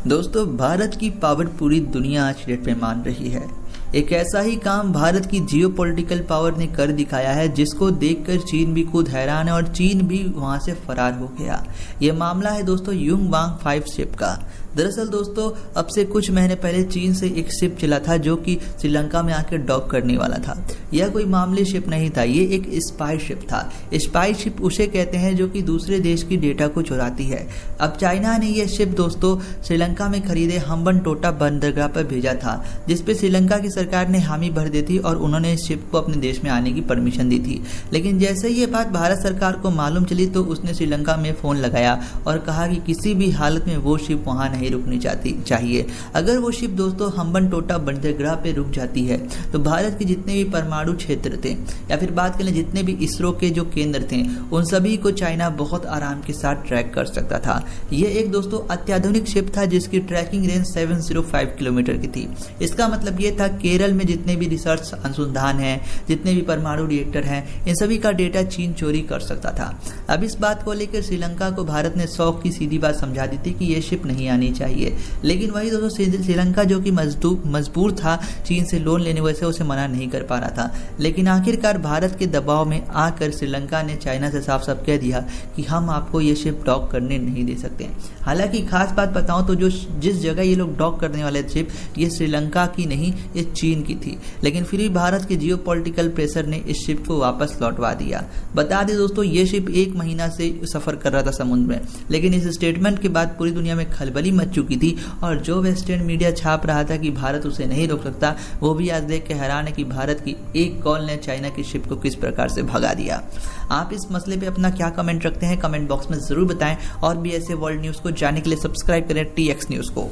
दोस्तों, भारत की पावर पूरी दुनिया आज की डेट में मान रही है। एक ऐसा ही काम भारत की जियोपॉलिटिकल पावर ने कर दिखाया है जिसको देखकर चीन भी खुद हैरान है और चीन भी वहां से फरार हो गया। ये मामला है दोस्तों युंगवांग 5 शिप का। दरअसल दोस्तों, अब से कुछ महीने पहले चीन से एक शिप चला था जो कि श्रीलंका में आकर डॉक करने वाला था। यह कोई मामूली शिप नहीं था, ये एक स्पाई शिप था। स्पाई शिप उसे कहते हैं जो कि दूसरे देश की डेटा को चुराती है। अब चाइना ने यह शिप दोस्तों श्रीलंका में खरीदे हम्बनटोटा बंदरगाह पर भेजा था, जिसपे श्रीलंका की सरकार ने हामी भर दी थी और उन्होंने इस शिप को अपने देश में आने की परमिशन दी थी। लेकिन जैसे ही ये बात भारत सरकार को मालूम चली तो उसने श्रीलंका में फोन लगाया और कहा कि किसी भी हालत में वो शिप वहां नहीं रुकनी चाहिए। अगर वो शिप दोस्तों हम्बनटोटा बंदरगाह पे रुक जाती है तो भारत के जितने भी परमाणु क्षेत्र थे या फिर बात करें जितने भी इसरो के जो केंद्र थे उन सभी को चाइना बहुत आराम के साथ ट्रैक कर सकता था। ये एक दोस्तों अत्याधुनिक शिप था जिसकी ट्रैकिंग रेंज 705 किलोमीटर की थी। इसका मतलब ये था केरल में जितने भी रिसर्च अनुसंधान है, जितने भी परमाणु रिएक्टर हैं, इन सभी का डेटा चीन चोरी कर सकता था। अब इस बात को लेकर श्रीलंका को भारत ने 100 की सीधी बात समझा दी थी कि यह शिप नहीं आनी चाहिए। लेकिन वही दोस्तों श्रीलंका जो कि मजबूर था चीन से लोन लेने वजह से उसे मना नहीं कर पा रहा था। लेकिन आखिरकार भारत के दबाव में आकर श्रीलंका ने चाइना से साफ साफ कह दिया कि हम आपको ये शिप डॉक करने नहीं दे सकते। हालांकि खास बात बताऊं तो जिस जगह ये लोग डॉक करने वाले शिप ये श्रीलंका की नहीं, ये चीन की थी। लेकिन फिर भी भारत के जियोपॉलिटिकल प्रेशर ने इस शिप को वापस लौटवा दिया। बता दें दोस्तों, ये शिप 1 महीना से सफर कर रहा था समुद्र में, लेकिन इस स्टेटमेंट के बाद पूरी दुनिया में खलबली मच चुकी थी और जो वेस्टर्न मीडिया छाप रहा था कि भारत उसे नहीं रोक सकता, वो भी आज देख के हैरान है कि भारत की एक कॉल ने चाइना की शिप को किस प्रकार से भगा दिया। आप इस मसले पे अपना क्या कमेंट रखते हैं कमेंट बॉक्स में जरूर बताएं और भी ऐसे वर्ल्ड न्यूज को जानने के लिए सब्सक्राइब करें TX न्यूज को।